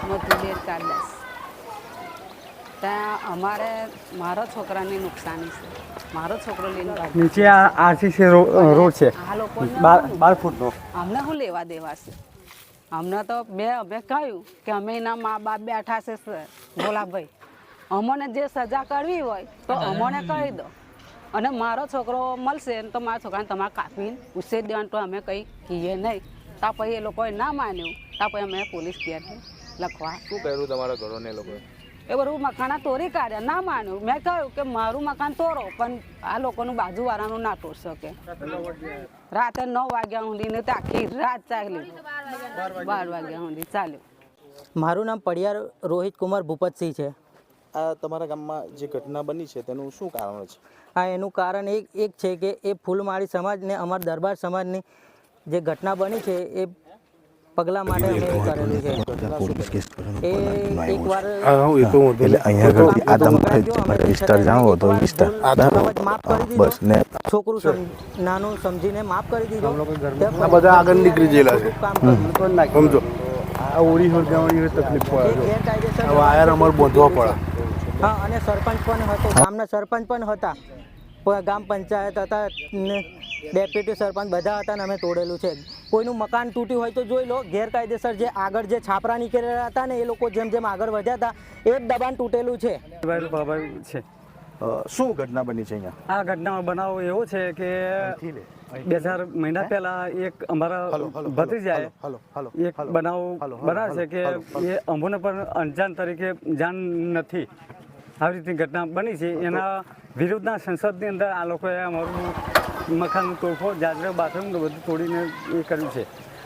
મધુબેન કારદાસ. ત્યાં અમારે મારા છોકરાને નુકસાની છે. મારો છોકરો લઈને નીચે આ આરસીસી રોડ છે આ લોકો 12 ફૂટનો. અમને શું લેવા દેવા છે? અમને તો અમે કહ્યું કે અમે એના મા બાપ બેઠા છે ભોલાભાઈ, અમને જે સજા કરવી હોય તો અમને કહી દો, અને મારો છોકરો મળશે તો મારા છોકરાને તમારે કાપીને ઉછેર દેવાનું તો અમે કંઈ કહીએ નહીં. તો પછી એ લોકોએ ના માન્યું તો પછી અમે પોલીસ કેસથી લખવા. શું કર્યું તમારા ઘરોને લોકો? એ બધું મકાના તોડી કાઢ્યા. ના માન્યું. મેં કહ્યું કે મારું મકાન તોડો, પણ આ લોકોનું બાજુવાળાનું ના તોડ શકે. રાતે 9 વાગ્યા સુધી ને આખી રાત ચાલી, 12 વાગ્યા સુધી ચાલ્યું. મારું નામ પડિયાર રોહિત કુમાર ભૂપતસિંહ છે. આ તમારા ગામમાં જે ઘટના બની છે તેનું શું કારણ છે? આ એનું કારણ એક છે કે એ ફૂલમાળી સમાજ ને અમારા દરબાર સમાજની જે ઘટના બની છે એ પગલાં માટે અમે કરેલું છે. એ એકવાર છોકરું નાનું સમજીને માફ કરી દીધું. બધા આગળ નીકળી ગયેલા છે. સમજો આ ઓળી હળગાવવાની તકલીફ પડે, વાયર અમારે બાંધવા પડે. હા, અને સરપંચ પણ હતો, ગામના સરપંચ પણ હતા, ગામ પંચાયત હતા ને ડેપ્યુટી સરપંચ બધા હતા ને અમે તોડેલું છે. કોઈનું મકાન તૂટ્યું હોય તો જોઈ લો. ગેરકાયદેસર જે આગળ જે છાપરા નીકળેલા હતા ને એ લોકો જેમ જેમ આગળ વધ્યા હતા એ જ દબાણ તૂટેલું છે. છે. શું ઘટના બની છે અહીંયા? આ ઘટનાનો બનાવ એવો છે કે 2000 મહિના પહેલા એક અમારા ભત્રીજાએ એક બનાવ છે કે એ અમોને પણ અંજાન તરીકે જાણ નથી, આવી રીતની ઘટના બની છે. એના વિરુદ્ધના સંસદની અંદર આ લોકોએ અમારું મકાનનું તોડફોડ, જાજરા, બાથરૂમ બધું તોડીને એ કર્યું છે.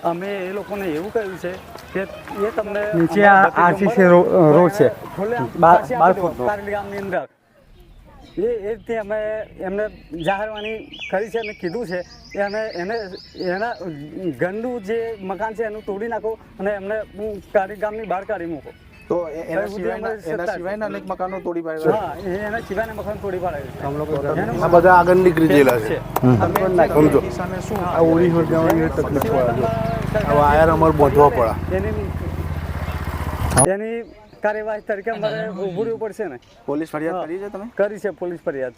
અમે એ લોકોને એવું કહ્યું છે કે એ તમને નીચે આરસીસી રોડ છે 12 ફૂટનો ગામની અંદર એ રીતે અમે એમને જાહેરવાણી કરી છે અને કીધું છે કે અમે એના ઘરનું જે મકાન છે એનું તોડી નાખો અને એમને ગામની બહાર કાઢી મૂકો. તો એના સિવાયના અનેક મકાનો તોડી પાડ્યા? હા, એના સિવાયના મકાન તોડી પાડ્યા. આ બધા આગળ નીકળી ગયેલા છે. સમજો શું આ ઓળી હળગાવવાની તકલીફ પડે, વાયર અમારે બાંધવા પડે. એની કાર્યવાહી તરીકે અમારે ઉભું રહેવું પડશે ને. પોલીસ ફરિયાદ કરી છે તમે? કરી છે પોલીસ ફરિયાદ.